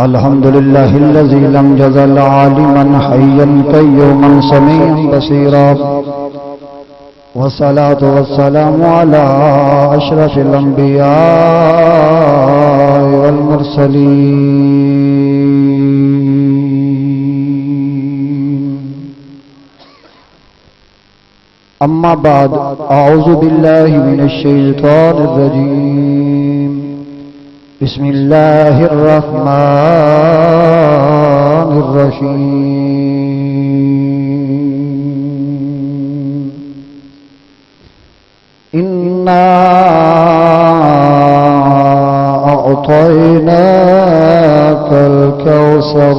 الحمد لله الذي لم يزل عالما حيا قيوما سميعا بصيرا، والصلاة والسلام على أشرف الأنبياء والمرسلين. أما بعد، أعوذ بالله من الشيطان الرجيم. بسم الله الرحمن الرحيم. إنا أعطيناك الكوثر.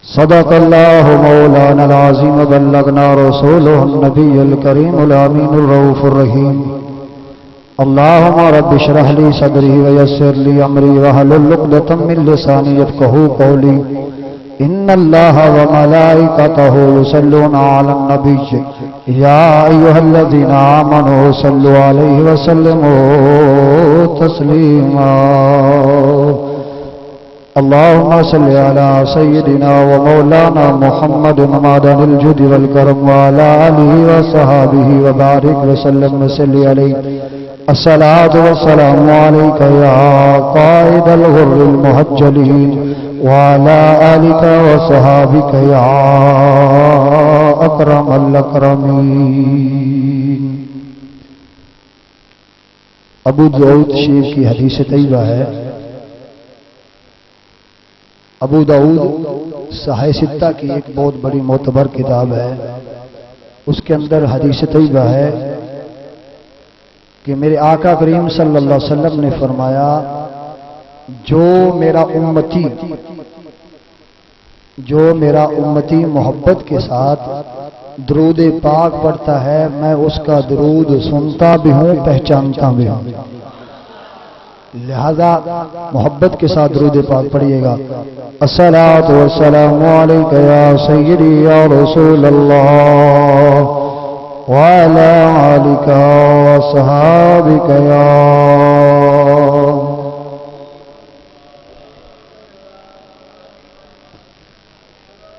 صدق الله مولانا العظيم، وبلغنا رسوله النبي الكريم الأمين الرؤوف الرحيم. اللهم رب اشرح لي صدري ويسر لي امري واحلل عقدة من لساني يفقهوا قولي. ان الله وملائكته يصلون على النبي يا ايها الذين امنوا صلوا عليه وسلموا تسليما. اللهم صل على سيدنا ومولانا محمد معدن الجود والكرم وعلى اله وصحبه وبارك وسلم وصل عليه. الصلاة والسلام عليك يا قائد الغر المهجلين، وعلى آلك وصحابك يا أكرم الأكرمين. ابو داؤد شریف کی حدیث طیبہ ہے. ابو داؤد صحیح ستہ کی ایک بہت بڑی معتبر کتاب ہے. اس کے اندر حدیث طیبہ ہے کہ میرے آقا کریم صلی اللہ علیہ وسلم نے فرمایا، جو میرا امتی محبت کے ساتھ درود پاک پڑھتا ہے، میں اس کا درود سنتا بھی ہوں، پہچانتا بھی ہوں. لہذا محبت کے ساتھ درود پاک پڑھیے گا. الصلاۃ والسلام علیک یا سیدی یا رسول اللہ، وعلى آلك وصحابك يا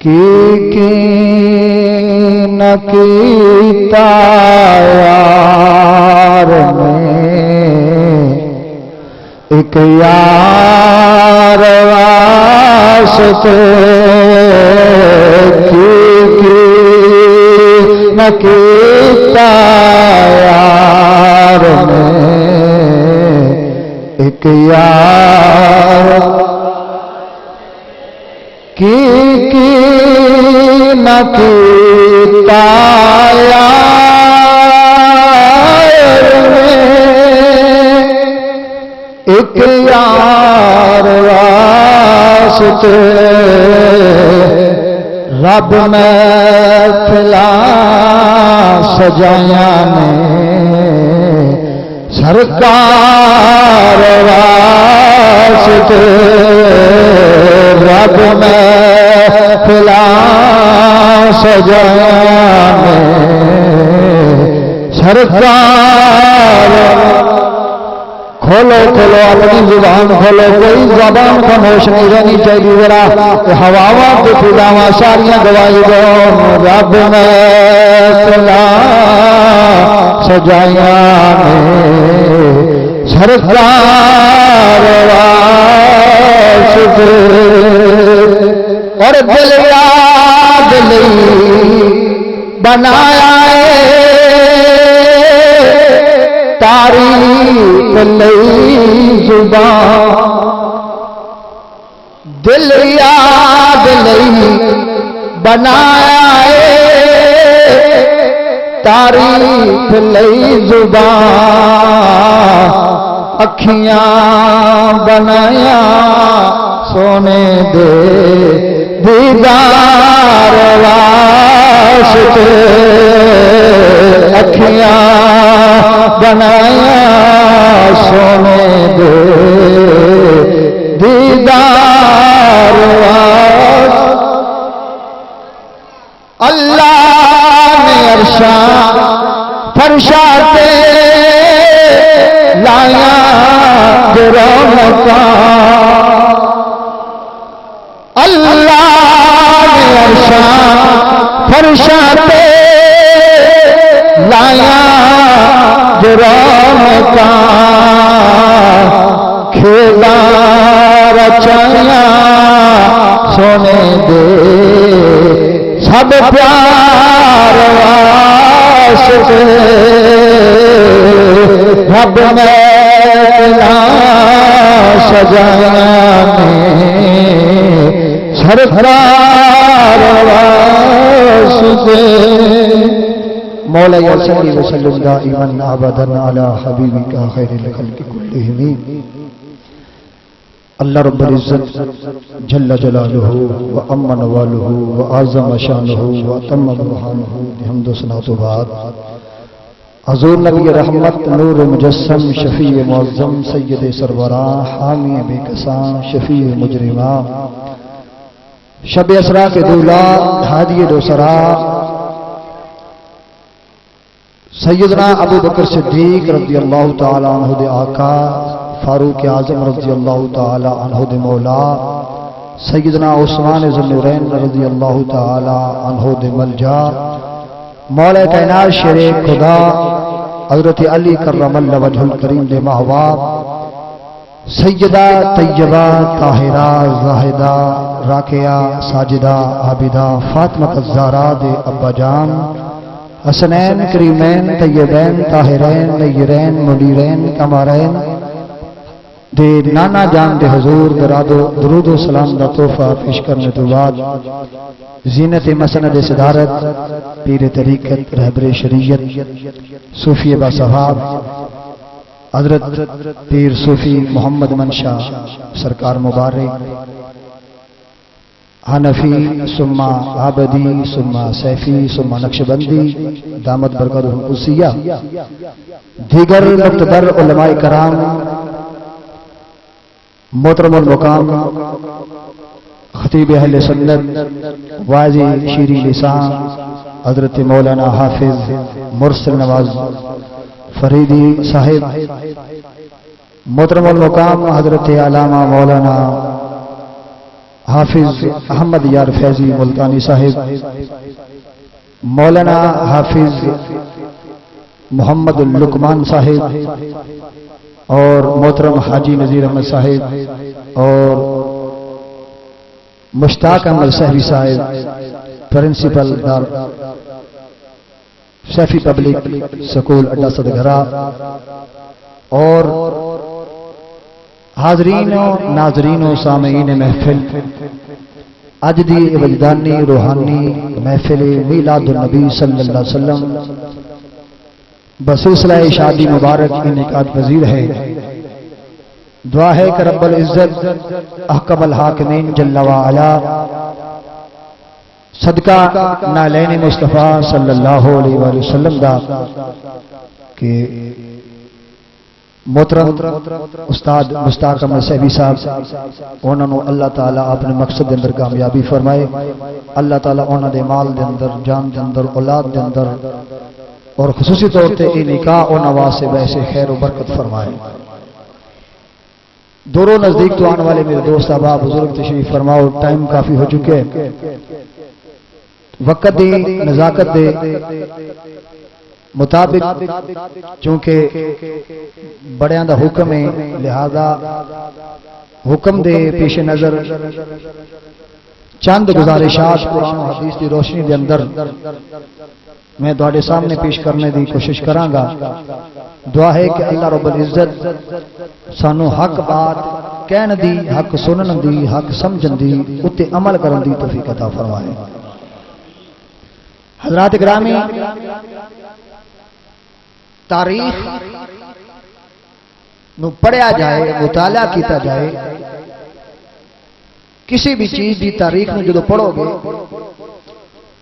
کی نکیتا یار میں ایک یار واسطے کی نکیتا یار میں ایک یار کی نکیتا یار میں ایک یار واسطے رب محفلا سجایا نے سرکار واسطے. رب محفلا سجایا نے سرکار. کھولو کھولو اپنی زبان کھولو، کوئی زبان خاموش نہیں رہنی چاہیے. ذرا ہواواں تو فضاواں ساریاں گواہی دو. رب محفلا سجایا نے سرکار واسطے. اور دل یاد لئی بنایا تعریف لئی زبان. دل یاد لئی بنایا تعریف لئی زبان. اکھیاں بنایا سونے دے دیدار واسطے. اکھیاں بنایا سونے دے دیدار واسطے. اللہ نے عرشاں فرشاتے لایا رونقاں فرشاں تے لایا رونقاں کھیلا رچایا سونے دے سب پیار واسطے رب میلا سجایا سرکار واسطے مولا صلی وسلم دائما ابدا علی حبیبک خیر الخلق کلہم اللہ رب العزت جل جلالہ و امن والہ و اعظم شانہ و اتم برہانہ بحمد و ثناء بعد حضور نبی رحمت نور مجسم شفیع معظم سید سرورا حامی بے کساں شفیع مجرمہ شب اسرا کے دولا ہادی دوسرا سیدنا ابو بکر صدیق رضی اللہ تعالی عنہ دے آقا فاروق اعظم رضی اللہ تعالی عنہ دے مولا سیدنا عثمان ذو النورین رضی اللہ تعالی عنہ دے ملجا مولا کائنات شیر خدا حضرت علی کرم اللہ وجہ الکریم دے محواب سیدہ طیبہ طاہرہ زاہدہ راکعہ ساجدہ عابدہ فاطمہ الزہرا دے ابا جان حسنین کریمین طیبین طاہرین نیرین منیرین قمرین دے نانا جان دے حضور درود و سلام دا تحفہ پیش کرنے تو بعد زینت مسند صدارت پیر طریقت رہبر شریعت صوفی با صحاب حضرت پیر صوفی محمد منشا سرکار مبارک حنفی ثم عابدی ثم سیفی ثم نقشبندی دامت برکاتہم قدسیہ دیگر مقتدر علماء کرام محترم المقام خطیب اہل سنت واعظ شیریں لسان حضرت مولانا حافظ مرسل نواز فریدی صاحب محترم المقام حضرت علامہ مولانا حافظ احمد یار فیضی ملتانی صاحب مولانا حافظ محمد اللقمان صاحب اور محترم حاجی نذیر احمد صاحب اور مشتاق احمد صاحبی صاحب پرنسپل دار شیفی پبلک سکول اڈا صدگرہ اور حاضرین و ناظرین و سامعین محفل اج دی وجدانی روحانی محفل میلاد النبی صلی اللہ علیہ وسلم بسلسلہ شادی مبارک انعقاد پذیر ہے دعا ہے کہ رب العزت احکم الحاکمین جل وعلا صدقہ نالین مصطفیٰ صلی اللہ علیہ وآلہ وسلم دا کہ محترم استاد مشتاق احمد صاحبی صاحب انہوں نے اللہ تعالیٰ اپنے مقصد دے اندر کامیابی فرمائے اللہ تعالیٰ انہوں دے مال دے اندر جان دے اندر اولاد دے اندر اور خصوصی طور تے یہ نکاح اور نواز سے ویسے خیر و برکت فرمائے دوروں نزدیک تو آنے والے میرے دوست احباب بزرگ تشریف فرماؤ ٹائم کافی ہو چکے وقت دی نزاکت دے مطابق چونکہ بڑیاں دا حکم ہے لہذا حکم دے پیش نظر چند گزارشات قرآن و حدیث کی روشنی دے اندر میں دوڑے سامنے پیش کرنے دی کوشش کراں گا دعا ہے کہ اللہ رب العزت سانو حق بات کہن دی حق سنن دی حق سمجھن دی اتے عمل کرن دی توفیق عطا فرمائے حضرات گرامی تاریخ نو پڑھیا جائے مطالعہ کیتا جائے کسی بھی چیز دی تاریخ نو جدو پڑھو گے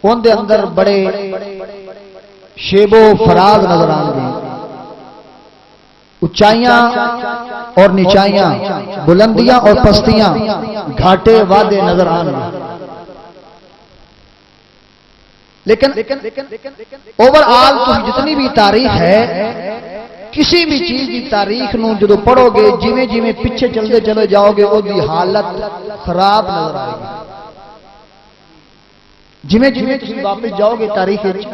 ان دے اندر بڑے شیب و فراز نظر آن گے اونچائیاں اور نیچائیاں بلندیاں اور پستیاں گھاٹے وعدے نظر آن گے لیکن اوور آل تو جتنی بھی تاریخ ہے کسی بھی چیز کی تاریخ نو جدو پڑھو گے جویں جویں پیچھے چلتے چلے جاؤ گے وہ دی حالت خراب نظر آئے گی جویں جویں تسی واپس جاؤ گے تاریخ وچ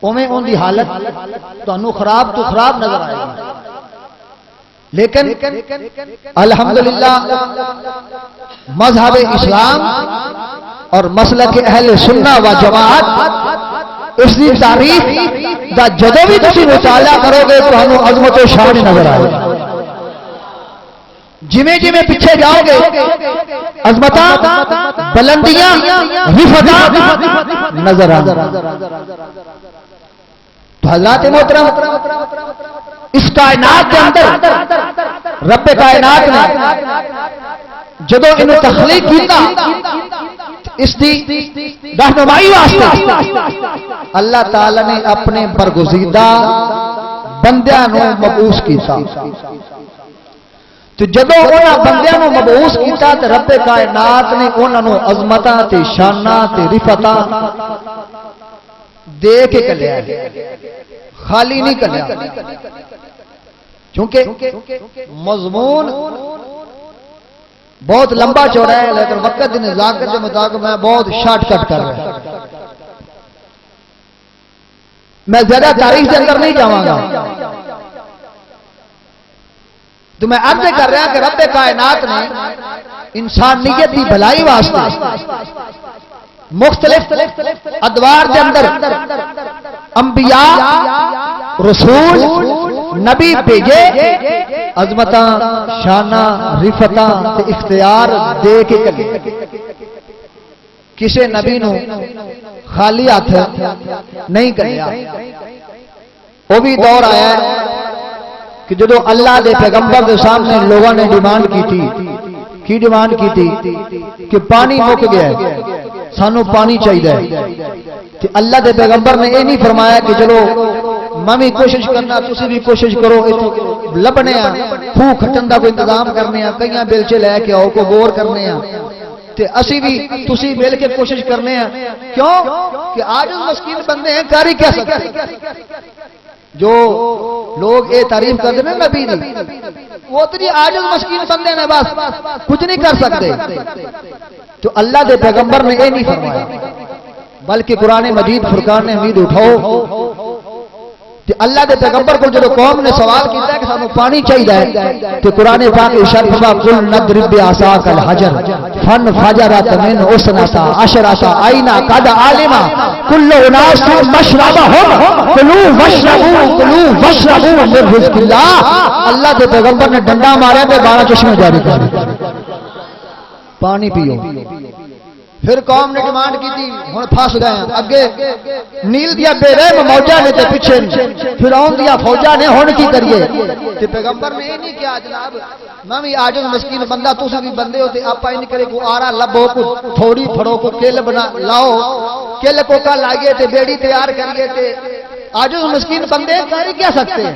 اوویں اون دی حالت تانوں خراب تو خراب نظر آئے گی، لیکن الحمدللہ مذہب اسلام اور مسلک اہل سنہ و جماعت اس دی تاریخ دا جدوں بھی تسی مطالعہ کرو گے تانوں عظمت و شان نظر آئے گی۔ جویں جویں پیچھے جاؤ گے عظمتاں بلندیاں رفعتاں نظر آئیں۔ تو حضرات محترم اس کائنات کے اندر رب کائنات نے جدو انہوں تخلیق کیتا اس دی رہنمائی واسطے اللہ تعالی نے اپنے برگزیدہ بندیاں نو مبعوث کیتا۔ تو جدو انہاں بندیاں نو مبعوث کیتا تے رب کائنات نے انہاں نو عظمتاں تے شاناں تے رفعتاں دے کے کلیا، خالی نہیں کلیا، کیونکہ مضمون بہت لمبا چوڑا ہے، لیکن وقت کی نزاکت کے مطابق میں بہت شارٹ کٹ کر رہا ہوں۔ میں زیادہ تاریخ کے اندر نہیں جاواں گا، تو میں عرض کر رہا کہ رب کائنات نے انسانیت کی بھلائی واسطے مختلف ادوار کے اندر انبیاء رسول نبی بھیجے، عظمتاں شاناں رفعتاں تے اختیار دے کے کلے۔ کسے نبی نو خالی ہاتھ نہیں کریا۔ وہ بھی دور آیا ہے کہ جدو اللہ دے پیغمبر کے سامنے لوگوں نے ڈیمانڈ کی تھی، کی ڈیمانڈ کی تھی کہ پانی مک گیا ہے، سانو پانی چاہیے۔ کہ اللہ دے پیغمبر نے یہ نہیں فرمایا کہ چلو میں بھی کوشش کرنا تسی بھی کوشش کرو، لبنے خوہ کھٹن دا کوئی انتظام کرنے ہیں، کئی بیلچے لے کے آؤ کو بور کرنے ہیں تے اسی بھی تسی مل کے کوشش کرنے ہیں۔ کیوں کہ آج مسکین بندے ہیں، کاری کیا سکتے؟ جو لوگ یہ تعریف کرتے ہیں نبی دی، وہ اتنی عاجز مسکین بندے نے، بس کچھ نہیں کر سکتے۔ تو اللہ دے پیغمبر نے یہ نہیں فرمایا، بلکہ قرآن مجید فرقان حمید اٹھاؤ کہ اللہ دے پیغمبر کو جب قوم نے سوال کیتا ہے کہ سانو پانی چاہیے تو قرآن پاک ارشاد فرمایا قل نضرب بعصاک الحجر فانفجرت منه اثنتا عشرۃ عینا قد علم كل اناس مشربهم كلوا واشربوا من رزق اللہ۔ اللہ دے پیغمبر نے ڈنڈا ماریا تے 12 چشمے جاری کر دیتے، پانی پیو۔ پھر قوم نے ڈیمانڈ کی تھی، ہن پھس گئے ہیں، اگے نیل دیا بے رحم موجاں نے تے پیچھے فرعون دیا فوجاں نے، ہن کی کریے؟ تے پیغمبر نے یہ نہیں کہا جناب میں بھی عاجز مسکین بندہ، تسی بھی بندے ہو تے آپا نہیں کرے کو آرا لبو کو تھوڑی پھڑو کو کل بنا لاؤ، کل کو کا لائیے تے بیڑی تیار کریے تے عاجز مسکین بندے کر کیا سکتے ہیں؟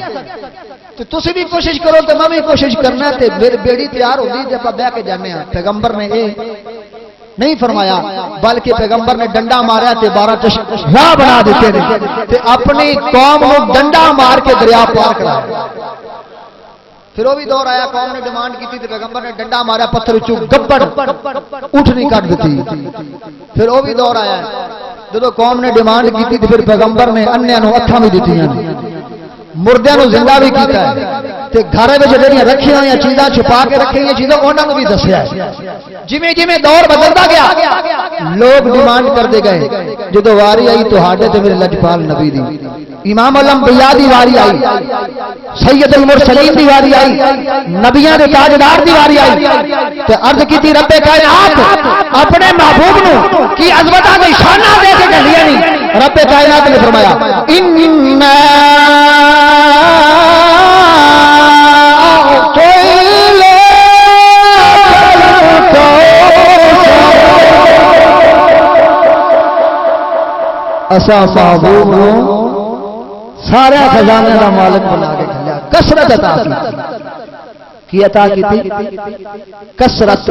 تو تسی بھی کوشش کرو تے میں بھی کوشش کرنا تے بیڑی تیار ہوندی تے اپا بیٹھ کے جانے ہیں۔ پیغمبر نے یہ نہیں فرمایا، بلکہ پیغمبر نے ڈنڈا ماریا تے 12 چشمے بنا دیتے ہیں تے اپنی قوم کو ڈنڈا مار کے دریا پار کرایا۔ پھر وہ بھی دور آیا، قوم نے ڈیمانڈ کی تھی، پیغمبر نے ڈنڈا ماریا، پتھر چو گبڑ اٹھ نہیں کر دیتی۔ پھر وہ بھی دور آیا، جب قوم نے ڈیمانڈ کی تھی پھر پیغمبر نے انیاں نو اکھاں بھی دیتی ہیں، مردے نو زندہ بھی کیتا ہے تے گھر وچ جڑیاں رکھی ہوئی چیزاں چھپا کے رکھی ہوئی چیزاں انہاں نو بھی دسیا ہے۔ جویں جویں دور بدلتا گیا لوگ ڈیمانڈ کرتے گئے، جدو واری آئی تہاڈے تے میرے لجپال نبی دی، امام الانبیاء دی واری آئی، سید المرسلین دی واری آئی، نبیاں دے تاجدار دی واری آئی تے عرض کیتی رب کائنات اپنے محبوب نو کی عظمتاں دی شاناں دے کے گھلیا نہیں۔ رب کائنات نے فرمایا انما اسا محبوب سارے خزانے کا مالک بنا کے کھلیا، کثرت عطا کی عطا کی تھی، کثرت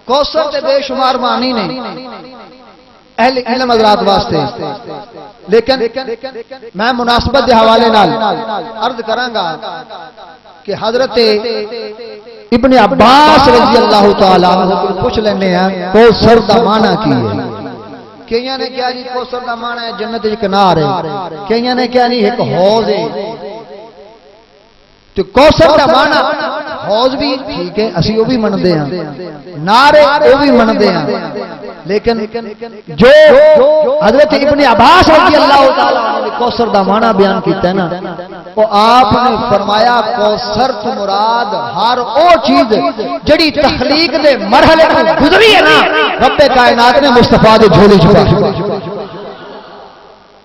کوثر تے بے شمار معنی نے اہل علم حضرات واسطے، لیکن میں مناسبت کے حوالے نال عرض کراں گا کہ حضرت ابن عباس رضی اللہ تعالیٰ عنہ کو پوچھ لینے ہیں کوثر دا معنی کی ہے؟ کئیاں نے کیا جی کوثر دا معنی ہے جنت دی کنار ہے، کئیاں نے کیا نہیں ایک حوض ہے۔ تو کوثر دا معنی حوض بھی ٹھیک ہے اسی وہ بھی مندے ہیں، نارے وہ بھی مندے ہیں، لیکن جو حضرت ابن عباس رضی اللہ تعالیٰ عنہ نے کوثر دا معنی بیان کیتا ہے نا، وہ آپ نے فرمایا کوثر تو مراد ہر او چیز جڑی تخلیق دے مرحلے میں گزری ہے نا، رب کائنات نے مصطفیٰ دے جھولی چھپا۔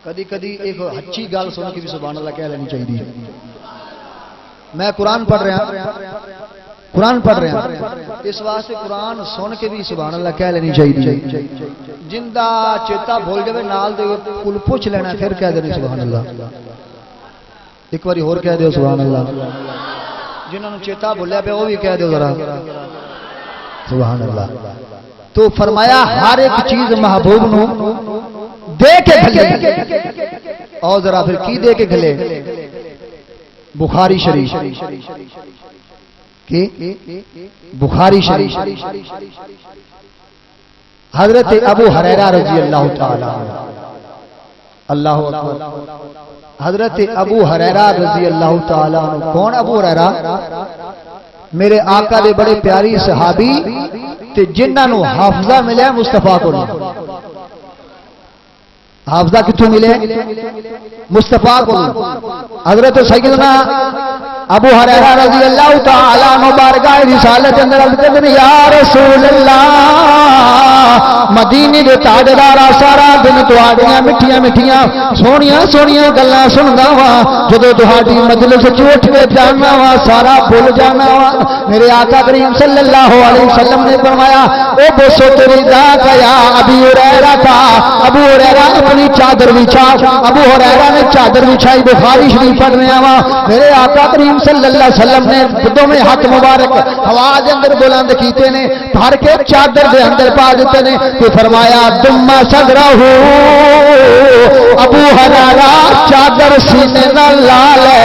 کدی کدی ایک اچھی گل سن کے بھی سبحان اللہ کہہ لینی چاہیے۔ میں قرآن پڑھ رہا اس واسطے قرآن سن کے بھی سبحان اللہ کہہ لینی چاہیے۔ جندہ چیتا بھول جائے نال دے کل پوچھ لینا پھر کہہ دینی سبحان اللہ، ایک باری اور کہہ دیو سبحان اللہ، جنہوں نے چیتا بھولیا پہ وہ بھی کہہ دیو ذرا سبحان اللہ۔ تو فرمایا ہر ایک چیز محبوب نو دے کے کھلے، اور ذرا پھر کی دے کے کھلے؟ بخاری شریف کی بخاری شریف حضرت ابو ہریرہ رضی اللہ تعالی اللہ اکبر، حضرت ابو ہریرہ رضی اللہ تعالی عنہ۔ کون ابو ہریرہ؟ میرے آقا دے بڑے پیاری صحابی تے جنہاں نو حافظہ ملیا مصطفیٰ کو، حافظہ کتوں ملے؟ مصطفیٰ کو۔ حضرت سیدنا ابو ہریرہ رضی اللہ تعالی عنہ بارگاہ رسالت اندر عرض کرتے ہیں یا رسول اللہ مدینے دے تاجدارا سارا دن تہاڈیاں مٹھیاں مٹھیاں سونیاں سونیاں گلاں سندا وا، جدوں تہاڈی مجلس وچ اٹھ کے جانا وا سارا بھول جانا وا۔ میرے آقا کریم صلی اللہ علیہ وسلم نے فرمایا او بوسو تیری ذات یا ابو ہریرہ کا، ابو ہریرہ اپنی چادر بچھا، ابو ہریرہ نے چادر بچھائی، بخاری شریف پڑھ رہے ہیں۔ میرے آقا کریم صلی اللہ علیہ وسلم نے دو میں ہاتھ مبارک ہوا دے اندر بلند کیتے نے، بھر کے چادر دے اندر پا دیتے نے، تو فرمایا دم صدرہ ابو ہریرہ چادر سینے نال لا لے۔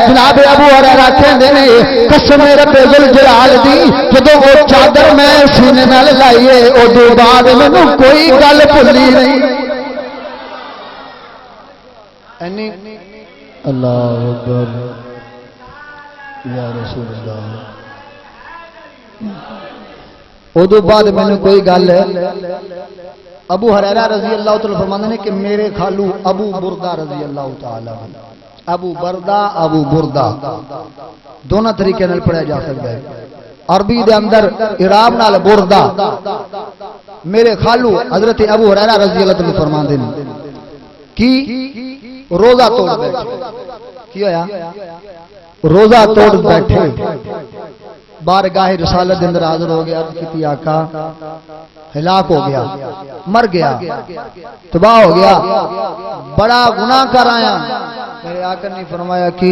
جناب ابو ہریرہ کہندے نے قسم رب ذوالجلال دی جدوں وہ چادر میں سینے نال لائیے اودوں بعد مینوں کوئی گل بھلی نہیں۔ اللہ اکبر یا رسول اللہ۔ ادو بعد میں نے کوئی گل ابو ہریرہ رضی اللہ تعالی فرماتے ہیں کہ میرے خالو ابو بردہ رضی اللہ تعالی ابو بردہ دونوں طریقے نال پڑھا جا سکتا ہے۔ عربی دے اندر اعراب نال بردہ، میرے خالو حضرت ابو ہریرہ رضی اللہ تعالی فرماتے ہیں کہ روزہ توڑ بیٹھے، کی ہویا؟ روزہ توڑ بیٹھے، بارگاہ رسالت دے اندر حاضر ہو گیا، عرض کی آقا ہلاک ہو گیا، مر گیا، تباہ ہو گیا، بڑا گناہ کر آیا۔ میرے آقا نے فرمایا کہ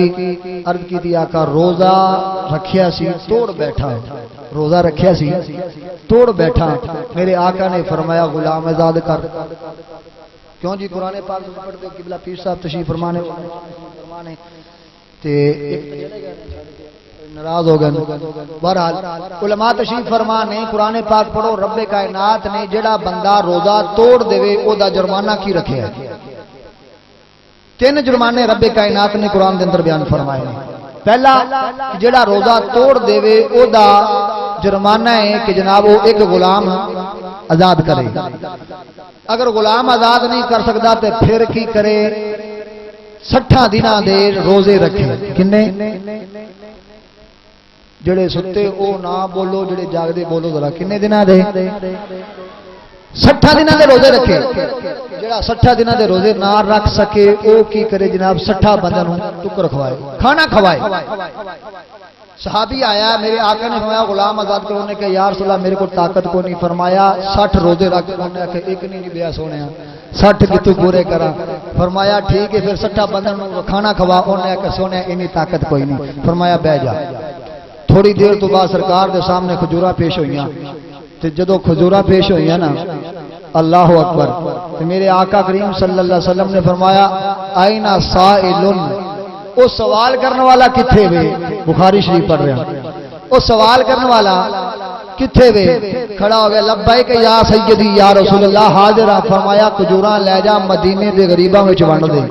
عرض کی آقا روزہ رکھیا سی توڑ بیٹھا، روزہ رکھیا سی توڑ بیٹھا۔ میرے آقا نے فرمایا غلام آزاد کر۔ کیوں جی قرآن پاک پڑھتے ہو؟ قبلہ پیر صاحب تشریف فرمانے تے ناراض ہو گئے۔ بہرحال علماء تشریف فرمانے قرآن پاک پڑھو، رب کائنات نے جڑا بندہ روزہ توڑ دے او دا جرمانہ کی رکھے ہے؟ 3 جرمانے رب کائنات نے قرآن دے اندر بیان فرمائے ہیں۔ پہلا جڑا روزہ توڑ دے او دا جرمانہ ہے کہ جناب وہ ایک غلام آزاد کرے۔ اگر غلام آزاد نہیں کر سکتا تو پھر کی کرے؟ 60 دنوں دے روزے رکھے۔ کنے؟ جڑے ستے او نہ بولو، جڑے جاگدے بولو ذرا، کنے دنوں دے؟ 60 دنوں دے روزے رکھے۔ جڑا 60 دنوں دے روزے نہ رکھ سکے او کی کرے جناب؟ 60 بندوں نوں ٹکر کھوائے، کھانا کھوائے۔ صحابی آیا، میرے آقا نے فرمایا غلام آزاد کرو، نے کہا یا رسول اللہ میرے کو طاقت کو نہیں۔ فرمایا 60 روزے رکھ، انہوں نے کہا ایک نہیں بیا سونے 60 کتوں پورے کرا۔ فرمایا ٹھیک ہے پھر 60 بندوں کھانا کھوا، انہوں نے کہا سونے انی طاقت کوئی نہیں۔ فرمایا بہ جا۔ تھوڑی دیر تو بعد سرکار دے سامنے کھجورا پیش ہوئیاں، تے جدو کھجورا پیش ہوئیاں نا اللہ اکبر، تے میرے آقا کریم صلی اللہ علیہ وسلم نے فرمایا آئینا سائلن، وہ سوال کرنے والا کتھے وے؟ بخاری شریف پڑھ رہے ہیں۔ وہ سوال کرنے والا کتھے وے کھڑا ہو گیا لبیک یا سیدی یا رسول اللہ حاضر آ فرمایا کھجوراں لے جا مدینے دے غریباں وچ ونڈ دے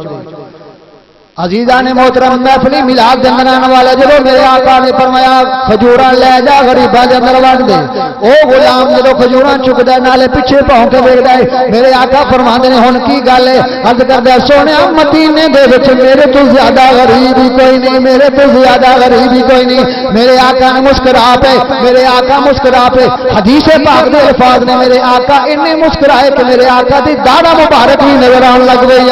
عزیزان محترم محفلی میلاد دے اندر آنے والا جدو میرے آقا نے فرمایا کھجوراں لے جا غریباں دے اندر ونڈ دے او غلام جدو کھجوراں چکدا نالے پیچھے پاؤں کے ویکھدا ہے میرے آقا فرماندے نے ہن کی گل ہے عرض کردا سونیا مدینے دے وچ میرے تو زیادہ غریب ہی کوئی نہیں میرے تو زیادہ غریب ہی کوئی نہیں میرے آقا نے مسکرا پے میرے آقا مسکرا پے حدیث پاک دے الفاظ نے میرے آقا اتنے مسکرائے کہ میرے آقا دی داڑھا مبارک بھی نظر آن لگ گئی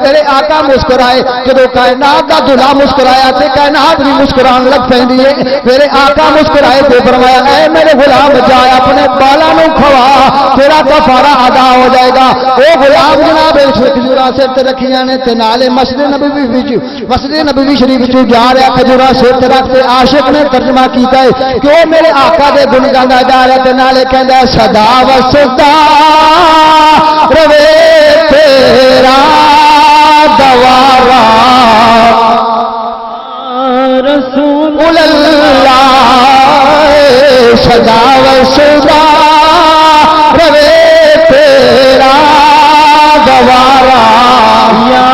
میرے آقا مسکرائے جدو کائنات دا دلہا مسکرایا تے کائنات بھی مسکران لگ پیندی ہے میرے آقا مسکرائے تے فرمایا اے میرے غلام جا اپنے بالا نو کھوا تیرا کفارہ ادا ہو جائے گا او غلام جناب کھجوراں سر تے رکھیاں نے تے نالے مسجد نبوی شریف وچ جا رہا کھجوراں سر تے رکھ تے عاشق نے ترجمہ کیتا ہے کہ او میرے آقا دے گن گاوندا جا رہا تے نالے کہندا صدا وسدا روے تیرا دوارا رسول اللہ صدا وسدا روے تیرا دوارا یا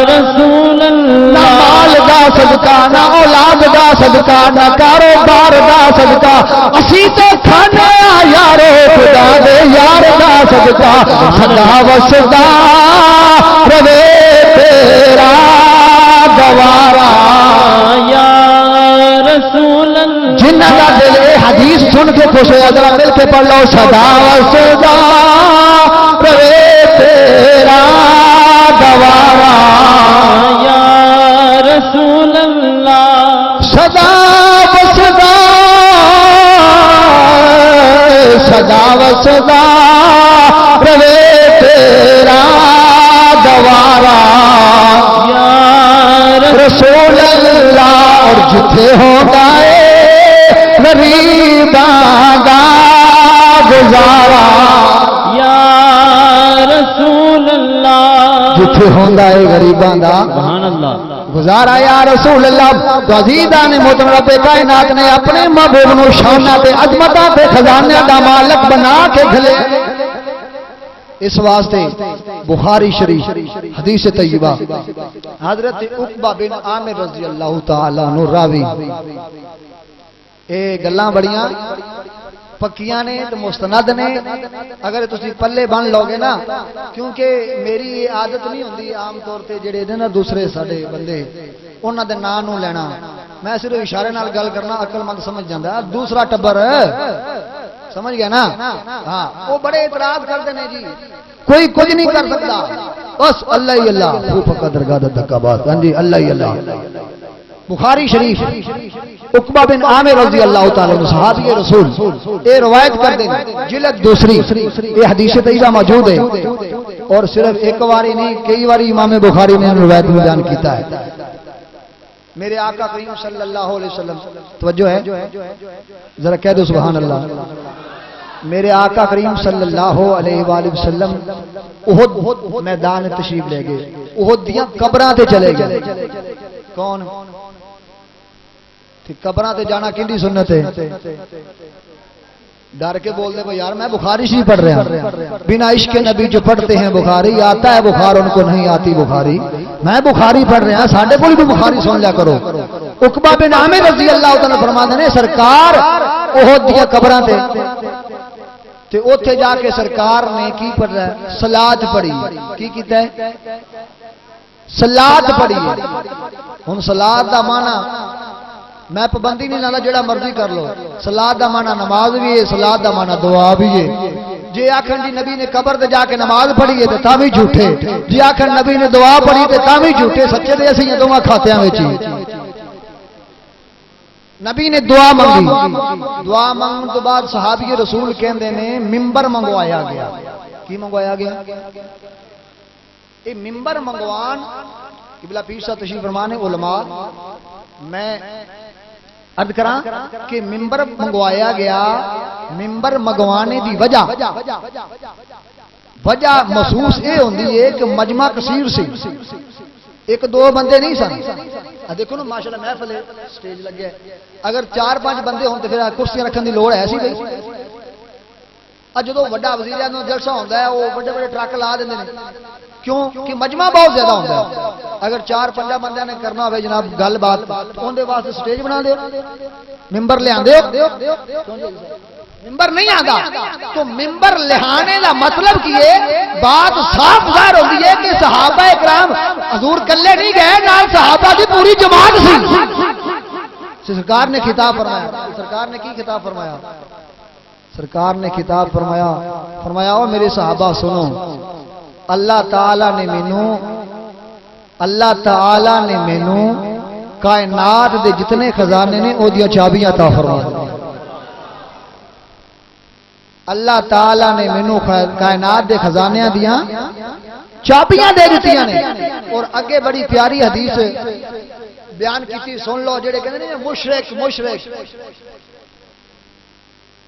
رسول اللہ مال دا صدقہ نہ اولاد دا صدقہ نہ کاروبار دا صدقہ اسی تے کھانے یارو خدا دے یار دا صدقہ صدا وسدا روے تیرا دوارا یا رسول اللہ جنہ کا دل اے حدیث سن کے خوش ہو ذرا مل کے پڑھ لو صدا وسدا روے تیرا دوارا یا رسول اللہ صدا وسدا صدا وسدا روے تیرا دوارا یا رسول اللہ اور جتھے ہوگا غریباں دا گزارا یا رسول اللہ جتھے ہوگا غریباں دا سبحان اللہ گزارا یا رسول اللہ تو عزیزان محترم رب کائنات نے اپنے محبوب نو شاناں تے عظمتاں تے خزانے دا مالک بنا کے گھلے اس واسطے بخاری شریف حدیث طیبہ حضرت عقبہ بن عامر رضی اللہ تعالی عنہ راوی اے گلاں بڑیاں پکیاں نے تو مستند نے اگر تسی پلے بن لو گے نا کیونکہ میری یہ عادت نہیں ہوندی عام طور تے جڑے نے نا دوسرے ساڈے بندے انہاں دے نام نو لینا میں صرف اشارے نال گل کرنا عقل مند سمجھ جاندا دوسرا ٹبر سمجھ گیا نا ہاں وہ بڑے اعتراض کرتے ہیں جی کوئی کچھ نہیں کر سکتا بس اللہ ہی اللہ پکا درگاہ دھکا بات ہاں جی اللہ ہی اللہ بخاری شریف عقبہ بن عامر رضی اللہ تعالی عنہ صحابی رسول یہ روایت کرتے ہیں جلد دوسری یہ حدیث طیبہ موجود ہے اور صرف ایک باری نہیں کئی باری امام بخاری نے روایت میں بیان کیتا ہے میرے آقا کریم صلی اللہ علیہ وسلم توجہ ہے ذرا کہہ دو سبحان اللہ میرے آقا کریم صلی اللہ علیہ وآلہ وسلم احد میدان تشریف لے گئے احد دیاں قبراں تے چلے گئے کون قبراں تے جانا کیندی سنت ہے ڈر کے بول دے یار میں بخاری شریف پڑھ رہا ہوں بنا عشق نبی جو پڑھتے ہیں بخاری آتا ہے بخار ان کو نہیں آتی بخاری میں بخاری پڑھ رہا ہوں ساڈے کول بھی بخاری سن لیا کرو عقبہ بن عامر رضی اللہ تعالی فرماتے ہیں سرکار احد دی قبراں تے اوتھے جا کے سرکار نے کی پڑھ رہا ہے صلات پڑھی کی کیتا ہے صلات پڑھی ہن صلات دا معنی میں پابندی نہیں لانا جڑا مرضی کر لو صلات دا معنی نماز بھی ہے صلات دا معنی دعا بھی ہے جی آخر جی نبی نے قبر تے جا کے نماز پڑھی ہے تے بھی جھوٹے جی آخر نبی نے دعا پڑھی تے بھی جھوٹے سچے تے اسی دونوں کھاتیاں وچ نبی نے دعا منگی دعا منگن تو بعد صحابی رسول کہندے نے ممبر منگوایا گیا کی منگوایا گیا یہ ممبر منگوان قبلہ پیر صاحب تشریف فرمانے علماء میں عرض کراں کہ ممبر منگوایا گیا ممبر منگوانے دی وجہ محسوس یہ ہوندی ہے کہ مجمع کثیر سی ایک دو بندے نہیں سن. دیکھو نا ماشاءاللہ محفل سٹیج لگے, اگر 4-5 بندے ہون تو پھر کرسیاں رکھنے کی لوڑ ہے سی بھائی. جدو وڈا وزیر اعظم جلسہ ہوتا ہے وہ بڑے بڑے ٹرک لا دیں. کیوں کہ مجمع بہت زیادہ ہوتا ہے. اگر 4-5 بندے نے کرنا ہو جناب گل بات اندر واسطے سٹیج بنا دو, ممبر لے آدھے. ممبر نہیں آتا تو ممبر لہانے کا مطلب کی ہے بات صاف ظاہر ہوتی ہے کہ صحابہ اکرام حضور کلے نہیں گئے, نال صحابہ کی پوری جماعت سی. سرکار نے خطاب فرمایا. سرکار نے کی خطاب فرمایا؟ سرکار نے خطاب فرمایا, فرمایا او میرے صحابہ سنو, اللہ تعالی نے مینوں کائنات دے جتنے خزانے نے او دیا چابیاں عطا فرمایا. اللہ تعالی نے مینوں کائنات دے خزانیاں دیاں چابیاں دے دتیاں نے. اور اگے بڑی پیاری حدیث بیان کیتی, سن لو. جڑے کہندے نے مشرک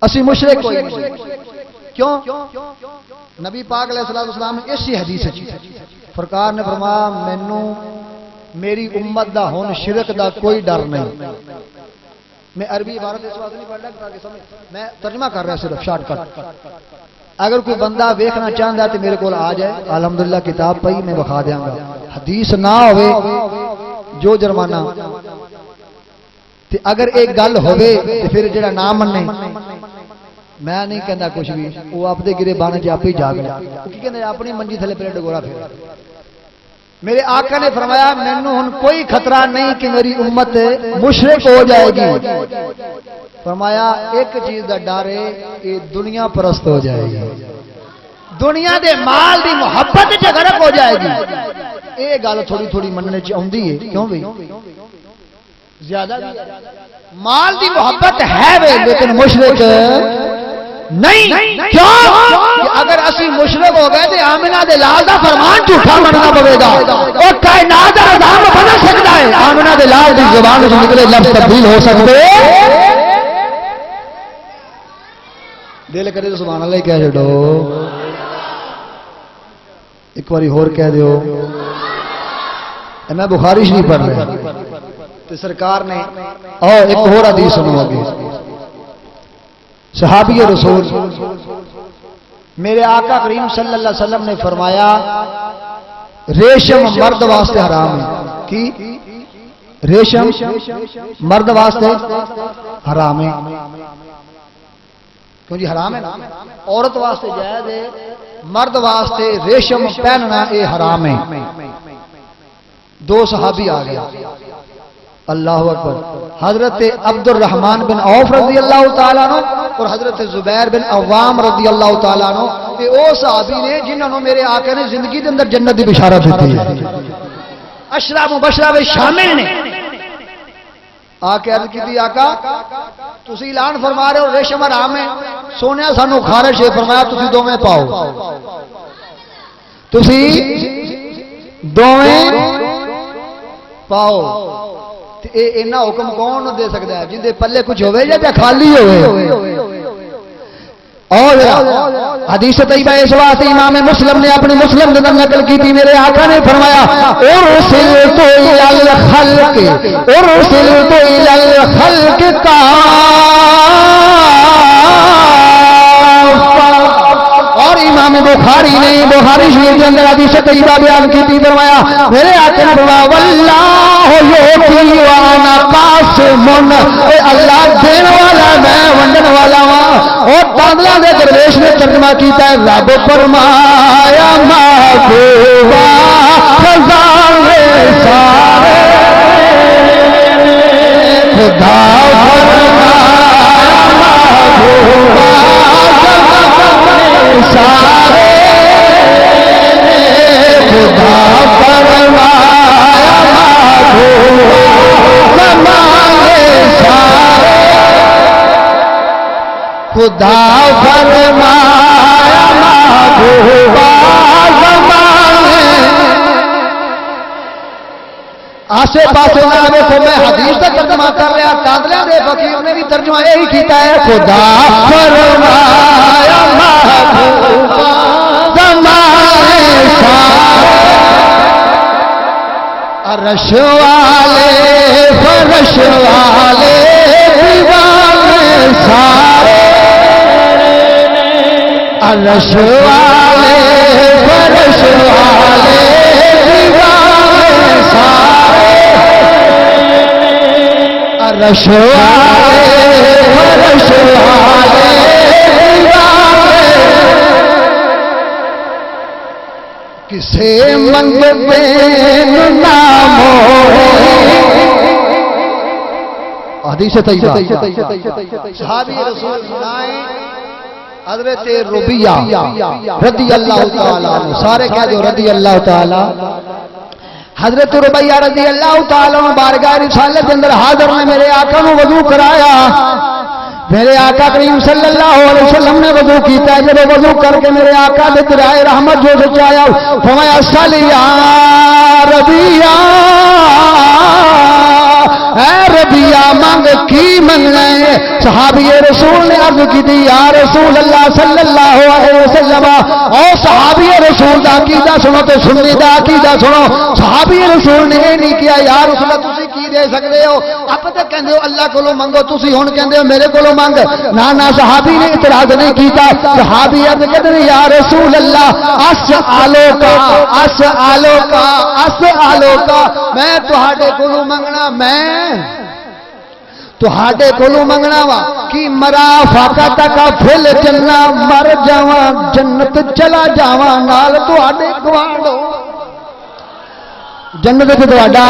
اسی مشرک کوئی نہیں. کیوں؟ نبی پاک علیہ الصلوۃ والسلام نے اسی حدیث سرکار نے فرمایا مینوں میری امت دا ہن شرک دا کوئی ڈر نہیں. میں عربی عبارت اس واسطے نہیں پڑھ رہا تاکہ سمجھ, میں ترجمہ کر رہا صرف شارٹ کٹ. اگر کوئی بندہ ویکھنا چاہتا ہے تو میرے کول آ جائے, الحمدللہ کتاب پئی میں بخا دیاں گا. حدیث نہ ہوے جو جرمانہ. تے اگر ایک گل ہوے تے پھر جڑا نہ مننے, میں نہیں کہندا کچھ بھی, وہ اپنے گرے بانے چ آپ ہی جاگ لیا. کی کہندے اپنی منجی تھلے پلے ڈگورا پھر. میرے آقا نے فرمایا مینوں ہن کوئی خطرہ نہیں کہ میری امت مشرک ہو جائے گی. فرمایا ایک چیز دا ڈر ہے, یہ دنیا پرست ہو جائے گی, دنیا دے مال دی محبت وچ غرق ہو جائے گی. یہ گل تھوڑی تھوڑی مننے چ اوندی ہے. کیوں بھئی زیادہ مال دی محبت ہے وے لیکن مشرک نہیں. کیوں؟ اگر اسی مشرک ہو گئے تو آمنہ دے لال دا فرمان جھوٹا مننا پوے گا. اور کائنات دا نظام بدل سکتا ہے. آمنہ دے لال دی زبان سے نکلے لفظ تبدیل ہو سکتے. دل کرے تو سبحان اللہ کہہ چھڈو, ایک باری ہور کہہ دیو. میں بخاری شریف پڑھ رہا تو سرکار نے ایک اور حدیث سنو گے. صحابی رسول میرے آقا کریم صلی اللہ علیہ وسلم نے فرمایا ریشم مرد واسطے حرام ہے. کی ریشم مرد واسطے حرام ہے. کیوں جی حرام ہے نا. عورت واسطے جائز ہے, مرد واسطے ریشم پہننا یہ حرام ہے. دو صحابی آ گیا. اللہ اکبر. حضرت عبد الرحمن بن عوف رضی اللہ تعالیٰ عنہ اور حضرت زبیر بن عوام رضی اللہ تعالیٰ عنہ, کہ او صحابی نے جنہوں نے میرے آقا نے زندگی کے اندر جنت کی بشارت دیتی ہے. اشرا مبشرہ میں شامل نے. آقا عرض کی آقا تسی اعلان فرما رہے ہو ریشم حرام ہے, سونے سانو خارش ہے. فرمایا تسی دوویں پاؤ, تسی دوویں پاؤ. اینا حکم کون دے سکتا ہے جن دے پلے کچھ ہوئے یا خالی ہوئے. اور حدیث طیبہ اس واسطے امام مسلم نے اپنی مسلم کے اندر نقل کی تھی. میرے آقا نے فرمایا ارسلت الی الخلق, ارسلت الی الخلق اور امام بخاری نے بخاری شریف کے اندر حدیث طیبہ بیان کی تھی. فرمایا میرے آقا نے فرمایا واللہ یؤتی وانا قاسم, اللہ دینے والا میں ونڈن والا ہوں. اور بادلہ دے درویش نے ترجمہ کیتا ہے رب فرمایا محبوبہ خزانے سارے خدا فرمایا محبوبہ سارے خدا فرمایا خدا فرمایا محبوبہ زمانے. آسے پاسے نہ دیکھو میں حدیث کا ترجمہ کر رہا, قادریاں دے فقیر نے بھی ترجمہ یہی کیتا ہے خدا فرمایا محبوبہ زمانے سارے. عرش والے فرش والے دیوانے سارے عرش والے فرش والے دیوانے سارے عرش والے فرش والے دیوانے کسے منگتے نام حدیث طیبہ صحابی رسول سنائیں حضرت ربیہ رضی اللہ تعالی عنہ سارے کہہ دو رضی اللہ تعالی حضرت ربیہ رضی اللہ تعالی عنہ بارگاہ رسالت کے اندر حاضر نے میرے آقا نے وضو کرایا میرے آقا کریم صلی اللہ علیہ وسلم نے وضو کیتا ہے جب وضو کر کے میرے آقا دے درائے رحمت جو سچایا فرمایا صلی یا ربیہ اے ربیہ مانگ کی منگنا ہے صحابی رسول نے عرض کی دی یا رسول اللہ صلی اللہ علیہ وسلم او صحابی رسول دا عقیدہ سنو تو سنی دا عقیدہ سنو صحابی رسول نے یہ نہیں کیا یا رسول اللہ تسی کی دے سکتے ہو آپ تو کہندے ہو اللہ کولو منگو تسی ہن کہندے ہو میرے کولو مانگ نہ صحابی نے اعتراض نہیں کیتا صحابی عرض کہتے ہیں یا رسول اللہ اسالو کا میں تہاڈے کولو منگنا میں تہاڈے کولو منگنا وا کہ مرا فاقت کا پھل چلنا مر جاواں جنت چلا جاواں نال تہاڈے گوانڈو جنت تے تہاڈا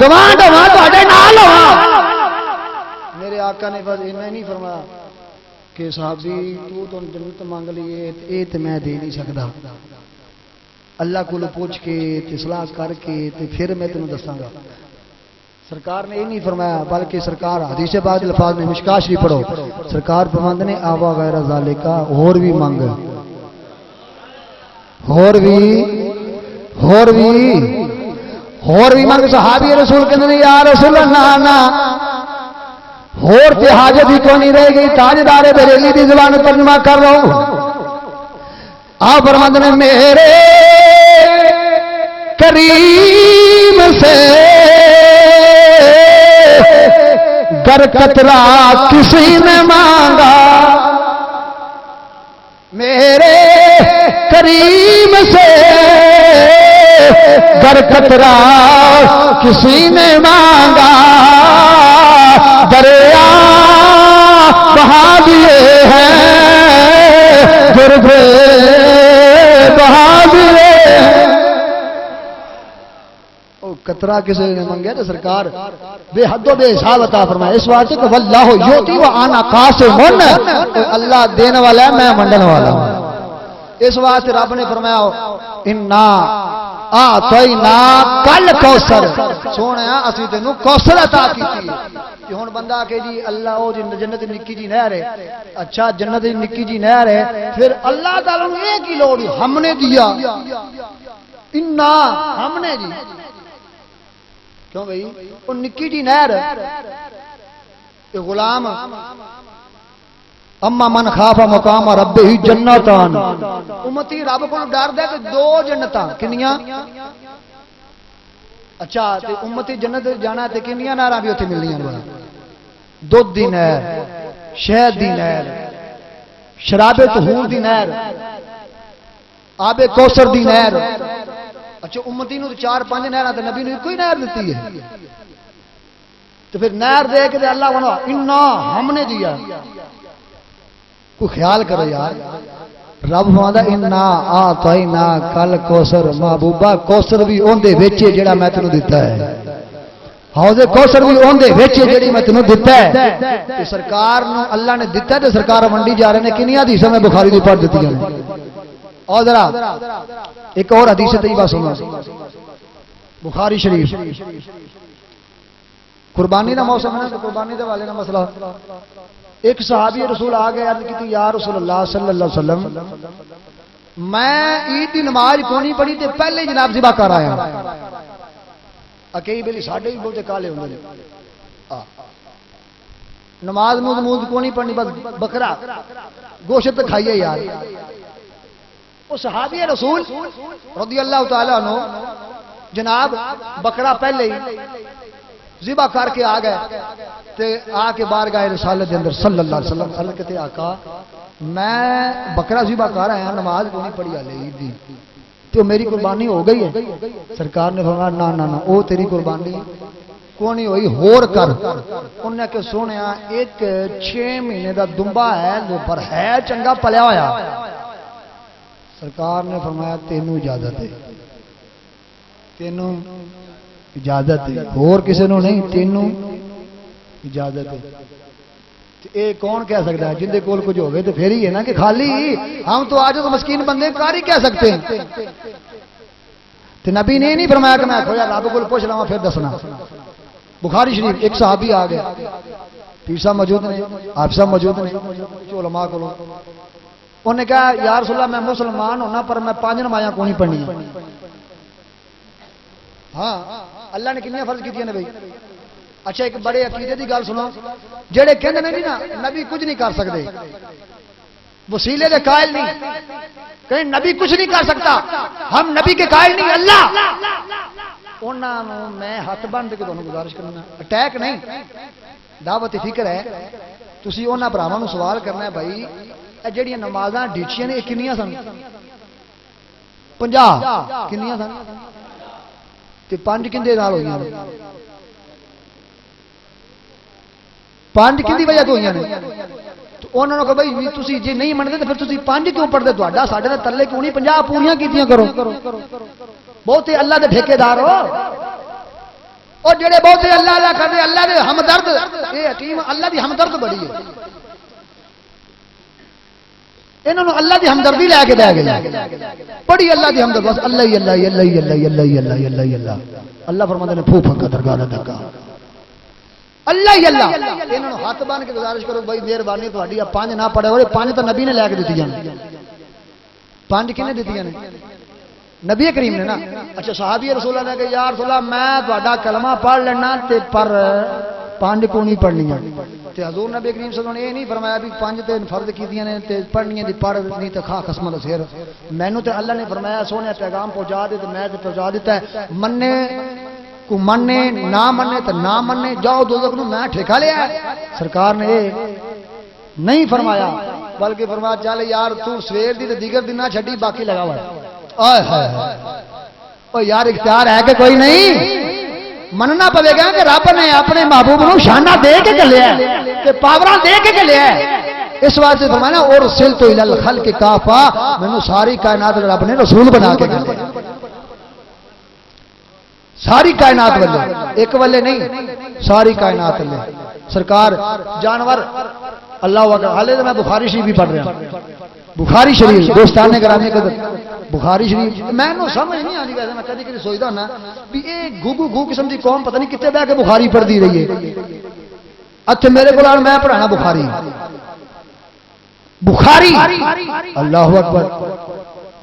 گوانڈ ہوا تہاڈے نال ہوا میرے آقا نے بس اتنا نہیں فرمایا کہ صحابی تو جنت مانگ لیے اے تے میں دے نہیں سکدا اللہ کو پوچھ کے اصلاح کر کے پھر میں تینوں دساں گا سرکار نے یہ نہیں فرمایا بلکہ سرکار حدیث بعد الفاظ میں مشکاہ شریف پڑھو سرکار فرماندے نے آوا غیر ذالکا اور بھی مانگ اور بھی مانگ صحابی رسول کہندے نے یا رسول اللہ نا اور تے حاجت ہی کوئی نہیں رہ گئی تاجدار بریلی دی زبان ترجمہ کر رہا ہوں آپ فرماندے نے میرے کریم سے گر قطرہ کسی نے مانگا میرے کریم سے گر قطرہ کسی نے مانگا دریا بہا دیے ہیں درد بہا دیے قطرہ کسی نے منگیا تو سرکار بے حد و بے حساب عطا فرمایا اس واسطے کہ واللہ یؤتی وانا قاسم اللہ دینے والا ہے میں منڈن والا ہوں اس واسطے رب نے فرمایا انا اعطینا کل کوثر سونیا اسی تینوں کوثر عطا کیتی کہ ہن بندہ کہ جی اللہ او جنت نکی جی نہر ہے اچھا جنت نکی جی نہر ہے پھر اللہ تعالی نے یہ کی لوڑ ہم نے دیا انا ہم نے جی کیوں بھائی وہ نکی جی نہر غلام اما من خاف مقام ربہ جنتان امتی رب کو ڈر دے کہ دو جنتاں کنیاں اچھا تے امتی جنت جانا تے کنیاں نہراں بھی اوتھے ملنیاں نے دودھ دی نہر شہد دی نہر شراب طہور دی نہر آب کوثر دی نہر اچھا امتی نو 4-5 نہراں تے نبی نے کوئی نہر دتی ہے تو پھر نہر دے کے اللہ بنا انا ہم نے دیا کوئی خیال کرو یار رب فرماتا انا اعطینا کل کوثر محبوبہ کوثر بھی اون دے وچ جڑا میں تینوں دتا ہے حوض کوثر بھی اون دے وچ جڑی میں تینوں دتا ہے تے سرکار نو اللہ نے دتا تے سرکار منڈی جا رہے نے کنیاں حدیثاں میں بخاری دی پڑھ دتیاں نے اور ذرا ایک اور حدیث طیبہ سنو بخاری شریف قربانی دا موسم ہے قربانی دے والے نا مسئلہ ایک صحابی رسول آ گئے عرض کی یا رسول اللہ صلی اللہ علیہ وسلم میں عید کی نماز کو نہیں پڑھی تے پہلے جناب ذبح کر آیا اکئی بیلی ساڈے بھی بہت کالے ہوندے نماز کو نہیں پڑھنی بس بکرا گوشت کھائیے یار وہ صحابی رسول رضی اللہ تعالی عنہ جناب بکرا پہلے ہی ذبح کر کے آ گئے تے آ کے بارگاہ رسالت دے اندر صلی اللہ علیہ وسلم عرض کیتے آقا میں بکرا ذبح کر آیا نماز کو نہیں پڑھی ہلے عید دی تو میری قربانی ہو گئی ہے؟ سرکار نے فرمایا نا نا نا وہ تیری قربانی کو نہیں ہوئی ہور کر. انہوں نے کہ سنیا ایک 6 مہینے دا دمبا ہے جو پر ہے چنگا پلیا ہویا. سرکار نے فرمایا تینوں اجازت ہے تینوں اجازت ہے اور کسی نو نہیں تینوں اجازت ہے. اے کون کہہ سکتا ہے جندے کول کچھ ہوگے تو پھر ہی ہے نا کہ خالی ہم تو آج تو مسکین بندے کار ہی کہہ سکتے ہیں. تو نبی نے نہیں فرمایا کہ میں کھویا رب کو پوچھ لوا پھر دسنا. بخاری شریف ایک صحابی آ گیا پیر صاحب موجود نے آپ صاحب موجود نے علماء کو انہوں نے کہا یا رسول اللہ میں مسلمان ہونا پر میں 5 نمازاں کو نہیں پڑھنی. ہاں اللہ نے کنیاں فرض کی نے بھائی. اچھا ایک بڑے عقیدے کی گل سنو جہے کہتے ہیں نا نبی کچھ نہیں کر سکتے وسیلے کے قائل نہیں کہیں نبی کچھ نہیں کر سکتا ہم نبی کے قائل نہیں اللہ انہوں میں ہاتھ بن کے تمہیں گزارش کرنا اٹیک نہیں دعوت فکر ہے تھی انہوں براہم سوال کرنا ہے بھائی یہ جہاں نمازاں ڈیچیاں نے یہ کنیاں سن 50 کنیاں سن 5 کندے نال ہوئی 5 کندی وجہ تو ہوئی نے تو انہوں نے کہا بھائی تھی جی نہیں منتے تو پھر تھی 5 کیوں پڑھتے تا سارے ترلے کیوں نہیں 50 پوریاں کیتیاں کرو بہت اللہ دے ٹھیکیدار ہو اور جڑے بہت اللہ اللہ کرتے اللہ دے ہمدرد یہ حکیم اللہ دی ہمدرد بڑی ہے انہوں نے اللہ دی ہمدردی لے کے دے گئے بڑی اللہ دی ہمدرد بس اللہ ہی اللہ اللہ ہی اللہ اللہ ہی اللہ اللہ ہی اللہ اللہ فرماتے ہیں پھو پھکا درگاہ دا دھکا اللہ ہی اللہ انہوں نے ہاتھ بان کے گزارش کرو بھائی مہربانی تہاڈی 5 نہ پڑھے اور 5 تو نبی نے لے کے دتی ہیں 5 کنے دتی ہیں نبی کریم نے نا. اچھا صحابی رسول اللہ نے کہ یا رسول اللہ میں تہاڈا کلمہ پڑھ لینا تے پر 5 کو نہیں پڑھنیاں تے حضور نبی کریم صلی اللہ علیہ وسلم نے یہ نہیں فرمایا بھی 5 تے فرض کیتیاں نے تے پڑھنیاں دی پڑھ نہیں تے کھا قسم دا سر مینوں تے اللہ نے فرمایا سونے پیغام پہنچا دے تے میں تے پہنچا دیتا ہے مننے کو مننے نہ مننے تے نہ مننے جاؤ دوزخ نو میں ٹھیکا لیا. سرکار نے نہیں فرمایا بلکہ فرمایا چل یار تو سویر دی تے دیگر دن نہ چھڈی باقی لگا ہوا یار اختیار ہے کہ کوئی نہیں مننا پوے گا کہ رب نے اپنے محبوب نو شانہ دے کے چلیا کہ پاوراں دے کے چلیا اس واسطے فرمایا اور سل تو الى الخلق کافا مینوں ساری کائنات رب نے رسول بنا کے گھلیا ساری کائنات والے ایک والے نہیں ساری کائنات والے سرکار جانور اللہ اکبر حالے تو میں بخاری شریف بھی پڑھ رہا ہوں بخاری شریف دوستان نے گرامی قدر بخاری شریف میں نو سمجھ نہیں آتی ویسے میں کدی کدی سوچتا ہوں بھی یہ گو گو قسم کی قوم پتہ نہیں کتنے بہ کے بخاری پڑھتی رہی ہے اچھا میرے کو میں پڑھانا بخاری بخاری اللہ اکبر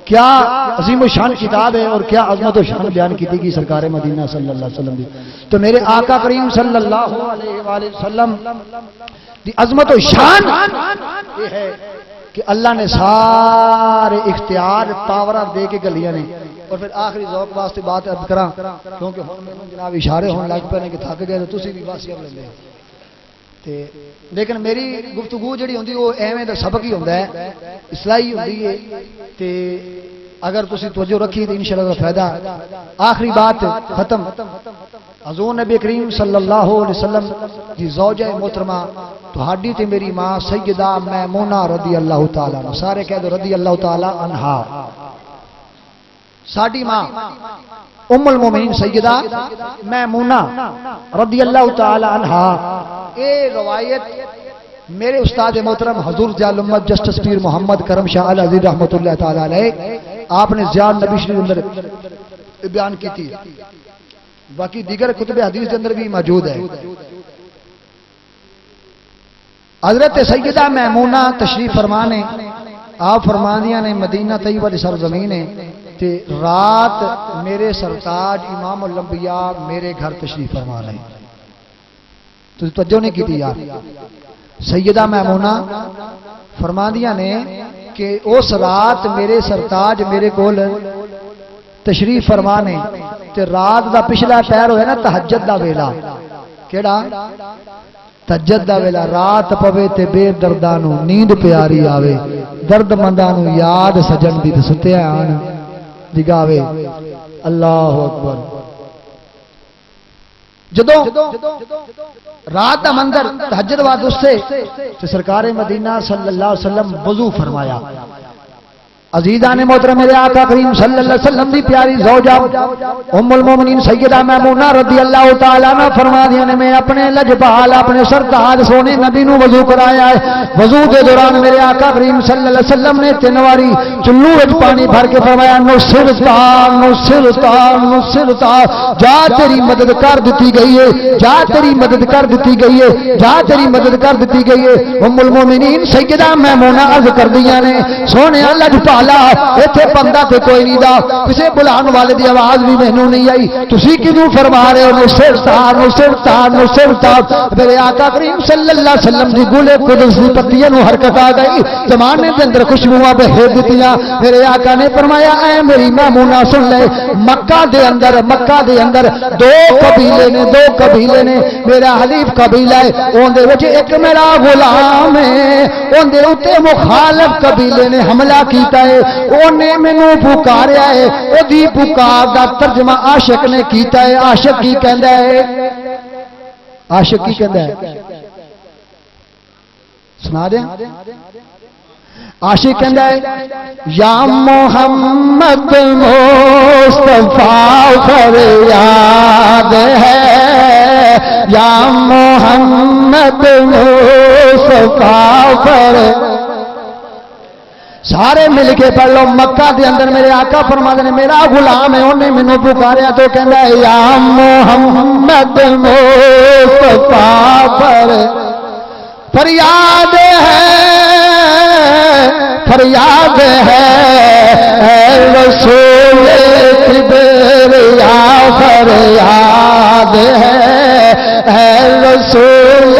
کیا عظیم و شان کتاب ہے اور کیا عظمت و شان بیان کی تھی سرکار مدینہ صلی اللہ علیہ وسلم دی. تو میرے آقا کریم صلی اللہ علیہ وآلہ وسلم دی عظمت و شان یہ ہے کہ اللہ نے سارے اختیار پاورا دے کے گلیاں نے. اور پھر آخری ذوق واسطے بات عرض کراں کیونکہ ہن میں جناب اشارے ہونے لگ پے نے کہ تھک گئے تو تسی بھی واسطے لے تے لیکن میری گفتگو جڑی ہوندی وہ ایویں دا سبق ہی ہوندا ہے اصلاحی ہوندی ہے تے اگر تسی توجہ رکھی تو انشاءاللہ فائدہ. آخری بات ختم حضور نبی کریم صلی اللہ علیہ وسلم دی زوجہ محترمہ تہاڈی تے میری ماں سیدہ میمونہ رضی اللہ تعالی عنہ سارے کہہ دو رضی اللہ تعالی عنہا ساڈی ماں ام المومنین سیدہ میمونہ رضی اللہ تعالی عنہا اے روایت میرے استاد محترم حضور جال امت جسٹس پیر محمد کرم شاہ العزیز رحمۃ اللہ تعالی علیہ آپ نے زیان نبی شریف اندر بیان کی تھی باقی دیگر کتب حدیث کے اندر بھی موجود ہے. حضرت سیدہ میمونہ تشریف فرمانے آپ فرماندیاں نے مدینہ طیبہ دی سرزمین ہے تے رات میرے سرتاج امام الانبیاء میرے گھر تشریف فرمانے تو توجہ نہیں کی تھی یار. سیدہ میمونہ فرماندیاں نے کہ اس رات میرے سرتاج میرے کول تشریف فرمانے تے رات دا پچھلا پہر ہوئے نا تہجد دا ویلا کیڑا تہجد دا ویلا رات پوے تے بے دردانو نیند پیاری آوے درد مندانو یاد سجن دی تے ستے آن جگاوے اللہ اکبر جدو رات دا مندر تہجد واد اس سے سرکار مدینہ صلی اللہ علیہ وسلم وضو فرمایا عزیزان محترم میرے آقا کریم صلی اللہ علیہ وسلم دی پیاری زوجہ ام المومنین سیدہ میمونہ رضی اللہ تعالیٰ عنہ فرما دیا نے میں اپنے لجپال اپنے سرتاج سونے نبی نو وضو کرایا ہے وضو دے دوران میرے آقا کریم صلی اللہ علیہ وسلم نے 3 واری چلو وچ پانی بھر کے فرمایا نصرتا جا تیری مدد کر دیتی گئی ہے جا تیری مدد کر دیتی گئی ہے جا تیری مدد کر دیتی گئی ہے ام المومنین سیدہ میمونہ عرض کر دیا نے سونے لجپال ایتھے بندہ تے کوئی نہیں دا کسے بلان والے دی آواز بھی مینوں نہیں آئی تسی کیوں فرما رہے ہو نصرتا میرے آقا کریم صلی اللہ علیہ وسلم دی گلے قدس دی پتیاں نو حرکت آ گئی زمانے دے اندر خوشبوواں بہر دتیاں میرے آقا نے فرمایا اے میری میمونہ سن لے مکہ دے اندر 2 قبیلے نے میرا حلیف قبیلہ ہے اون دے وچ ایک میرا غلام ہے اون دے اوتے مخالف قبیلے نے حملہ کیتا ہے اونے مینوں پکاریا ہے او دی پکار دا ترجمہ عاشق نے کیتا ہے عاشق کی کہندا ہے سنا دیں عاشق کہندا ہے یا محمد مصطفیٰ فریاد ہے یا محمد مصطفیٰ فریاد سارے مل کے پڑھ لو مکہ دے اندر میرے آقا فرماتے ہیں میرا غلام ہے انہیں مینوں پکاریا تو کہندا ہے یا محمد مصطفیٰ پر فریاد ہے اے رسول کبریا فریاد ہے اے رسول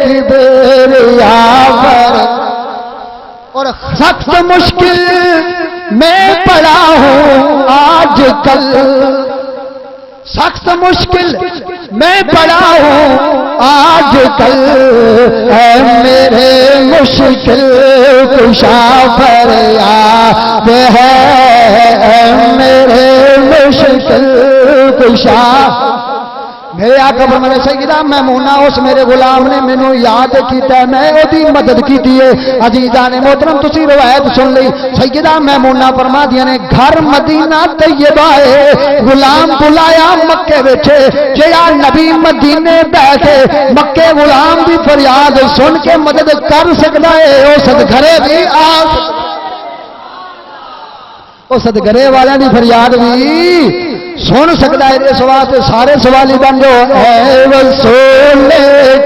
کبریا فریاد اور سخت مشکل میں پڑا ہوں آج کل سخت مشکل میں پڑا ہوں آج کل اے میرے مشکل کشا فریاد ہے اے میرے مشکل کشا میرے آقا فرمایا سیدہ میمونہ اس میرے غلام نے مینوں یاد کیتا ہے میں اودی مدد کیتی ہے عزیزان محترم تسی روایت سن لئی سیدہ میمونہ فرمادیاں نے گھر مدینہ طیبہ ہے غلام بلایا مکے وچ جڑا نبی مدینے بیٹھے مکے غلام دی فریاد سن کے مدد کر سکدا ہے اس گھرے دی اس گھرے والوں دی فریاد بھی سن سکتا ہے اس واسطے سارے سوالی بن جو اے رسول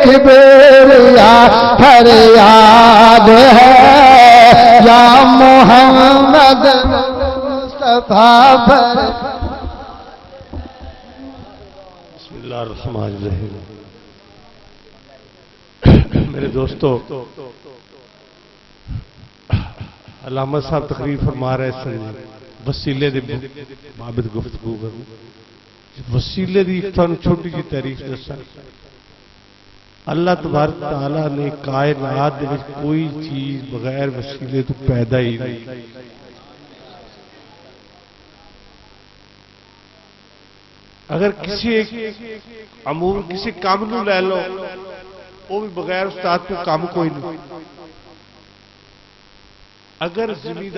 کبریا فریاد ہے یا محمد مصطفیٰ بسم اللہ الرحمن الرحیم میرے دوستو علامہ صاحب تقریر فرما رہے سن وسیلے دے بابت گفتگو کروں وسیلے دی تھانوں چھوٹی جی تاریخ دساں اللہ تبارک تعالی نے کائنات دے وچ کوئی چیز بغیر وسیلے تو پیدا ہی نہیں اگر کسی امور کسی کام نو لے لو وہ بھی بغیر استاد کو کام کوئی نہیں اگر زمیندار